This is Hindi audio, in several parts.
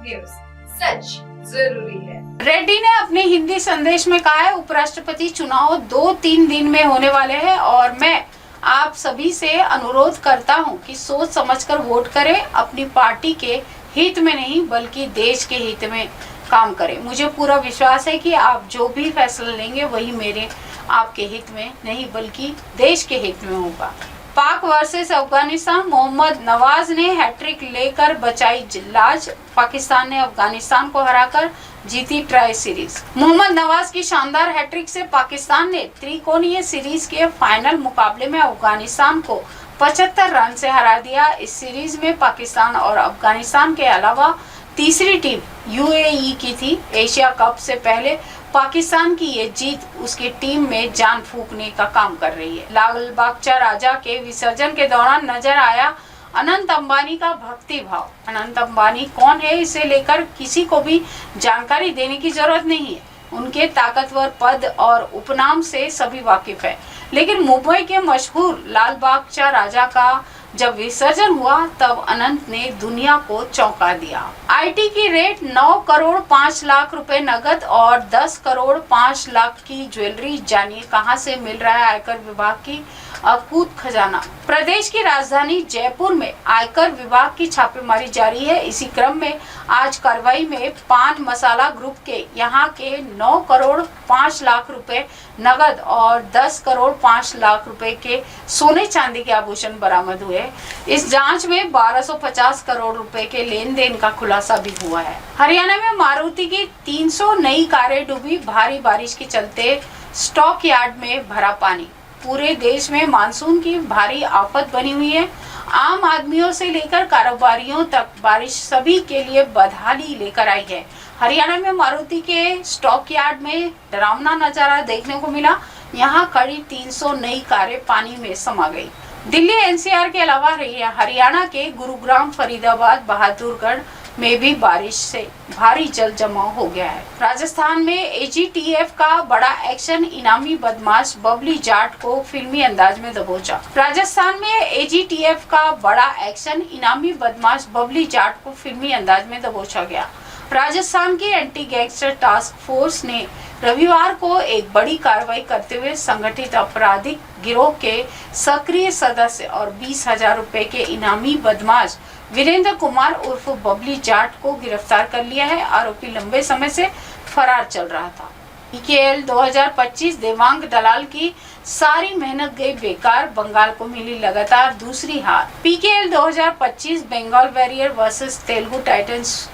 न्यूज, सच जरूरी है। रेड्डी ने अपने हिंदी संदेश में कहा है, उपराष्ट्रपति चुनाव 2-3 दिन में होने वाले हैं और मैं आप सभी से अनुरोध करता हूं कि सोच समझकर वोट करें, अपनी पार्टी के हित में नहीं बल्कि देश के हित में काम करें। मुझे पूरा विश्वास है कि आप जो भी फैसला लेंगे वही मेरे आपके हित में नहीं बल्कि देश के हित में होगा। पाक वर्सेस अफगानिस्तान, मोहम्मद नवाज ने हैट्रिक लेकर बचाई लाज। पाकिस्तान ने अफगानिस्तान को हराकर जीती ट्राई सीरीज। मोहम्मद नवाज की शानदार हैट्रिक से पाकिस्तान ने त्रिकोणीय सीरीज के फाइनल मुकाबले में अफगानिस्तान को 75 रन से हरा दिया। इस सीरीज में पाकिस्तान और अफगानिस्तान के अलावा तीसरी टीम यूएई की थी। एशिया कप से पहले पाकिस्तान की ये जीत उसकी टीम में जान फूंकने का काम कर रही है। लाल बागचा राजा के विसर्जन के दौरान नजर आया अनंत अंबानी का भक्ति भाव। अनंत अंबानी कौन है, इसे लेकर किसी को भी जानकारी देने की जरूरत नहीं है। उनके ताकतवर पद और उपनाम से सभी वाकिफ है, लेकिन मुंबई के मशहूर लाल बागचा राजा का जब विसर्जन हुआ तब अनंत ने दुनिया को चौंका दिया। आईटी की रेट 9 करोड़ 5 लाख रुपए नगद और 10 करोड़ 5 लाख की ज्वेलरी। जानिए कहां से मिल रहा है आयकर विभाग की अकूत खजाना। प्रदेश की राजधानी जयपुर में आयकर विभाग की छापेमारी जारी है। इसी क्रम में आज कार्रवाई में पान मसाला ग्रुप के यहां के 9 करोड़ 5 लाख रुपए नगद और 10 करोड़ 5 लाख रुपए के सोने चांदी के आभूषण बरामद हुए। इस जांच में 1250 करोड़ रुपए के लेन देन का खुलासा भी हुआ है। हरियाणा में मारुति की 300 नई कारें डूबी। भारी बारिश के चलते स्टॉक यार्ड में भरा पानी। पूरे देश में मानसून की भारी आफत बनी हुई है। आम आदमियों से लेकर कारोबारियों तक बारिश सभी के लिए बदहाली लेकर आई है। हरियाणा में मारुति के स्टॉक यार्ड में डरावना नजारा देखने को मिला। यहां खड़ी 300 नई कारें पानी में समा गई। दिल्ली एनसीआर के अलावा हरियाणा के गुरुग्राम, फरीदाबाद, बहादुरगढ़ में भी बारिश से भारी जल जमाव हो गया है। राजस्थान में एजीटीएफ का बड़ा एक्शन, इनामी बदमाश बबली जाट को फिल्मी अंदाज में दबोचा। राजस्थान में एजीटीएफ का बड़ा एक्शन, इनामी बदमाश बबली जाट को फिल्मी अंदाज में दबोचा गया। राजस्थान की एंटी गैंगस्टर टास्क फोर्स ने रविवार को एक बड़ी कार्रवाई करते हुए संगठित आपराधिक गिरोह के सक्रिय सदस्य और 20,000 रुपए के इनामी बदमाश वीरेंद्र कुमार उर्फ बबली जाट को गिरफ्तार कर लिया है। आरोपी लंबे समय से फरार चल रहा था। पीकेएल 2025 देवांग दलाल की सारी मेहनत गई बेकार, बंगाल को मिली लगातार दूसरी हार। PKL 2025 Bengal warrior versus Telugu titans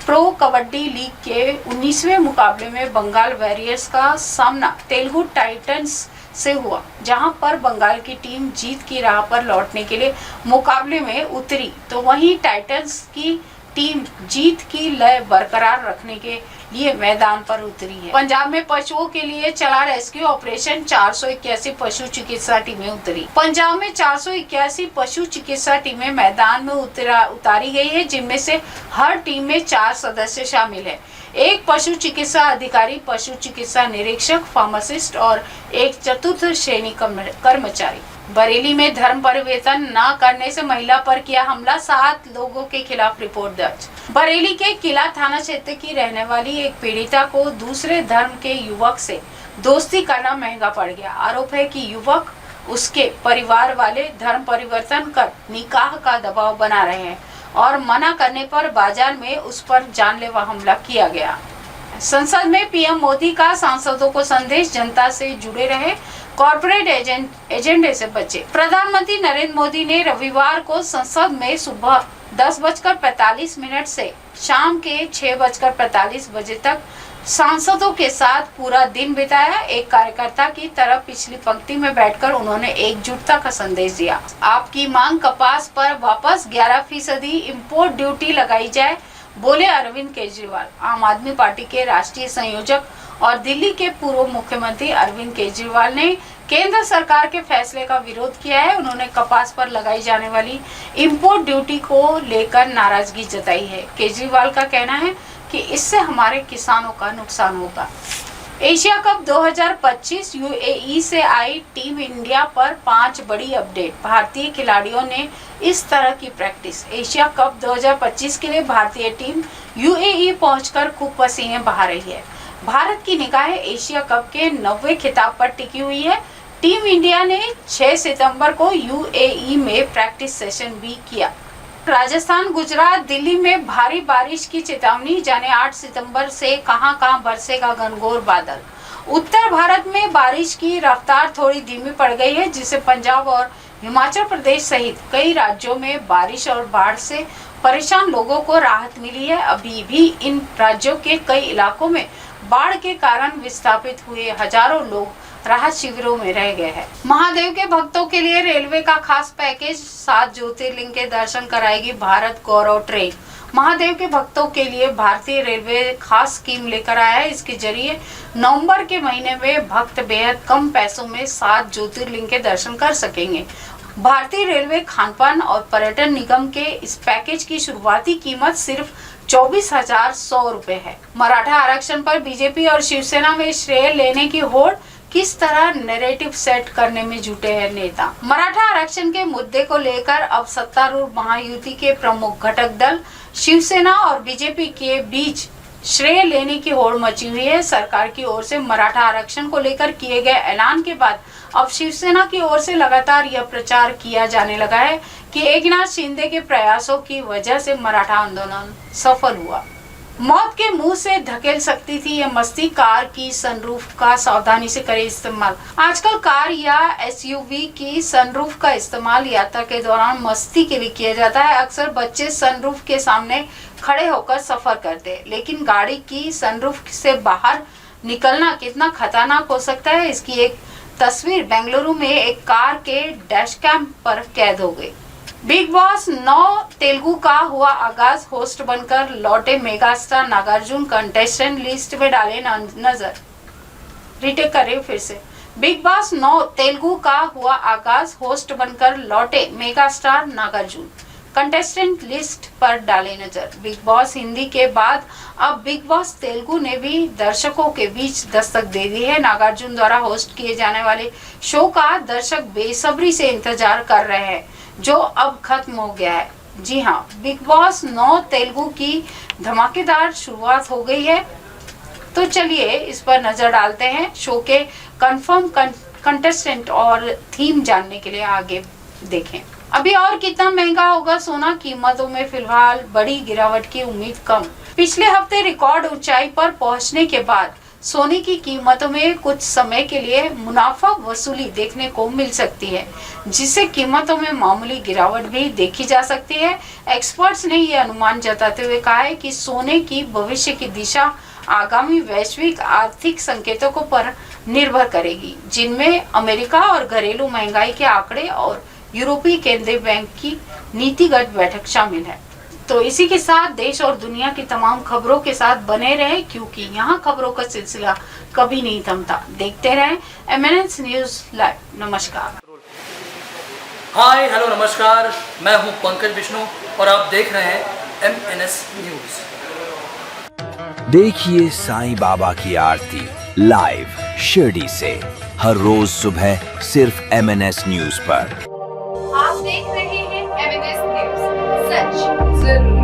pro kabaddi league के 19वें मुकाबले में बंगाल वॉरियर्स का सामना तेलुगु टाइटंस से हुआ, जहां पर बंगाल की टीम जीत की राह पर लौटने के लिए मुकाबले में उतरी, तो वहीं टाइटंस की टीम जीत की लय बरकरार रखने के लिए मैदान पर उतरी है। पंजाब में पशुओं के लिए चला रेस्क्यू ऑपरेशन, 481 पशु चिकित्सा टीमें उतरी। पंजाब में 481 पशु चिकित्सा टीमें मैदान में उतारी गई है, जिनमें से हर टीम में 4 सदस्य शामिल है। एक पशु चिकित्सा अधिकारी, पशु चिकित्सा निरीक्षक, फार्मासिस्ट और एक चतुर्थ श्रेणी कर्मचारी। बरेली में धर्म परिवर्तन न करने से महिला पर किया हमला, 7 लोगों के खिलाफ रिपोर्ट दर्ज। बरेली के किला थाना क्षेत्र की रहने वाली एक पीड़िता को दूसरे धर्म के युवक से दोस्ती करना महंगा पड़ गया। आरोप है कि युवक उसके परिवार वाले धर्म परिवर्तन कर निकाह का दबाव बना रहे हैं और मना करने पर बाजार में उस पर जानलेवा हमला किया गया। संसद में पीएम मोदी का सांसदों को संदेश, जनता से जुड़े रहे, कॉर्पोरेट एजेंडे से बचे। प्रधानमंत्री नरेंद्र मोदी ने रविवार को संसद में सुबह 10:45 से शाम के 6:45 बजे तक सांसदों के साथ पूरा दिन बिताया। एक कार्यकर्ता की तरह पिछली पंक्ति में बैठकर उन्होंने एकजुटता का संदेश दिया। आपकी मांग कपास पर वापस 11% इम्पोर्ट ड्यूटी लगाई जाए, बोले अरविंद केजरीवाल। आम आदमी पार्टी के राष्ट्रीय संयोजक और दिल्ली के पूर्व मुख्यमंत्री अरविंद केजरीवाल ने केंद्र सरकार के फैसले का विरोध किया है। उन्होंने कपास पर लगाई जाने वाली इम्पोर्ट ड्यूटी को लेकर नाराजगी जताई है। केजरीवाल का कहना है कि इससे हमारे किसानों का नुकसान होगा। एशिया कप 2025 यूएई से आई टीम इंडिया पर 5 बड़ी अपडेट। भारतीय खिलाड़ियों ने इस तरह की प्रैक्टिस। एशिया कप 2025 के लिए भारतीय टीम यूएई पहुंचकर खूब पसीने बहा रही है। भारत की निगाहें एशिया कप के 90वें खिताब पर टिकी हुई है। टीम इंडिया ने 6 सितंबर को यूएई में प्रैक्टिस सेशन भी किया। राजस्थान, गुजरात, दिल्ली में भारी बारिश की चेतावनी। जाने 8 सितंबर से कहां-कहां बरसेगा घनघोर बादल। उत्तर भारत में बारिश की रफ्तार थोड़ी धीमी पड़ गई है, जिससे पंजाब और हिमाचल प्रदेश सहित कई राज्यों में बारिश और बाढ़ से परेशान लोगों को राहत मिली है। अभी भी इन राज्यों के कई इलाकों में बाढ़ के कारण विस्थापित हुए हजारों लोग राहत शिविरों में रह गए हैं। महादेव के भक्तों के लिए रेलवे का खास पैकेज। 7 ज्योतिर्लिंग के दर्शन कराएगी भारत गौरव ट्रेन। महादेव के भक्तों के लिए भारतीय रेलवे खास स्कीम लेकर आया है। इसके जरिए नवंबर के महीने में भक्त बेहद कम पैसों में 7 ज्योतिर्लिंग के दर्शन कर सकेंगे। भारतीय रेलवे खानपान और पर्यटन निगम के इस पैकेज की शुरुआती कीमत सिर्फ 24,100 रुपए है। मराठा आरक्षण पर बीजेपी और शिवसेना में श्रेय लेने की होड़। किस तरह नैरेटिव सेट करने में जुटे हैं नेता। मराठा आरक्षण के मुद्दे को लेकर अब सत्तारूढ़ महायुति के प्रमुख घटक दल शिवसेना और बीजेपी के बीच श्रेय लेने की होड़ मची हुई है। सरकार की ओर से मराठा आरक्षण को लेकर किए गए ऐलान के बाद अब शिवसेना की ओर से लगातार यह प्रचार किया जाने लगा है कि एकनाथ शिंदे के प्रयासों की वजह से मराठा आंदोलन सफल हुआ। मौत के मुंह से धकेल सकती थी ये मस्ती। कार की सनरूफ का सावधानी से करें इस्तेमाल। आजकल कार या एसयूवी की सनरूफ का इस्तेमाल यात्रा के दौरान मस्ती के लिए किया जाता है। अक्सर बच्चे सनरूफ के सामने खड़े होकर सफर करते हैं, लेकिन गाड़ी की सनरूफ से बाहर निकलना कितना खतरनाक हो सकता है, इसकी एक तस्वीर बेंगलुरु में एक कार के डैश कैम पर कैद हो गई। बिग बॉस 9 तेलुगु का हुआ आगाज। होस्ट बनकर लौटे मेगास्टार नागार्जुन कंटेस्टेंट लिस्ट में डाले नजर। रिटेक करें फिर से। बिग बॉस 9 तेलुगु का हुआ आगाज। होस्ट बनकर लौटे मेगास्टार नागार्जुन कंटेस्टेंट लिस्ट पर डाले नजर। बिग बॉस हिंदी के बाद अब बिग बॉस तेलुगु ने भी दर्शकों के बीच दस्तक दे दी है। नागार्जुन द्वारा होस्ट किए जाने वाले शो का दर्शक बेसब्री से इंतजार कर रहे हैं, जो अब खत्म हो गया है। जी हाँ, बिग बॉस 9 तेलुगु की धमाकेदार शुरुआत हो गई है। तो चलिए इस पर नजर डालते हैं। शो के कंफर्म कंटेस्टेंट और थीम जानने के लिए आगे देखें। अभी और कितना महंगा होगा सोना? कीमतों में फिलहाल बड़ी गिरावट की उम्मीद कम। पिछले हफ्ते रिकॉर्ड ऊंचाई पर पहुंचने के बाद सोने की कीमतों में कुछ समय के लिए मुनाफा वसूली देखने को मिल सकती है, जिससे कीमतों में मामूली गिरावट भी देखी जा सकती है। एक्सपर्ट्स ने यह अनुमान जताते हुए कहा है कि सोने की भविष्य की दिशा आगामी वैश्विक आर्थिक संकेतों पर निर्भर करेगी, जिनमें अमेरिका और घरेलू महंगाई के आंकड़े और यूरोपीय केंद्रीय बैंक की नीतिगत बैठक शामिल है। तो इसी के साथ देश और दुनिया की तमाम खबरों के साथ बने रहे, क्योंकि यहाँ खबरों का सिलसिला कभी नहीं थमता। देखते रहें MNS न्यूज लाइव। नमस्कार। हाय हेलो नमस्कार, मैं हूँ पंकज विष्णु और आप देख रहे हैं MNS न्यूज। देखिए साईं बाबा की आरती लाइव शिरडी से हर रोज सुबह सिर्फ MNS न्यूज पर। आप देख रहे हैं MNS न्यूज, सच जरूरी।